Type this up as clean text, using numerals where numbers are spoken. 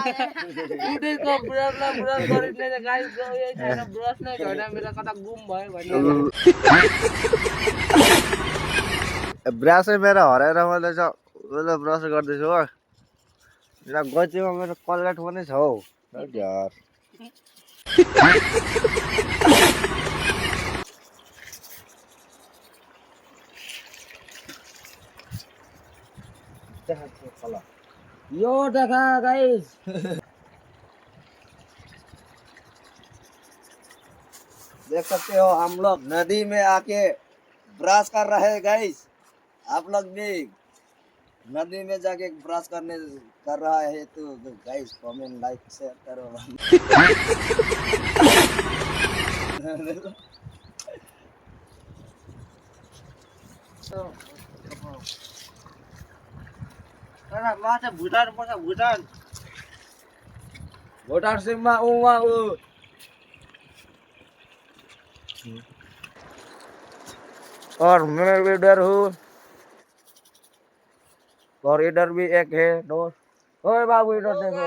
उठेको ब्रसलाई ब्रस गरिदिने गाइस यही छैन ब्रस नै छैन मेरो कता गुम भयो भन्ने ब्रसै मेरो हराएर मैले चाहिँ ब्रस गर्दैछु हो यहाँ गल्तीमा मेरो कलगेट पनि छ हौ यार यो देखा गाइस देख सकते हो हम लोग नदी में आके ब्रश कर रहे हैं गाइस आप लोग भी नदी में जाके ब्रश कर रहा है तो गाइस कमेंट लाइक शेयर करो माछा भुटान पर्छ भुटान भुटान सिंहमा उमा उ और मैं भी इधर हूँ और इधर भी एक है दोस्त ओए बाबू इधर देखो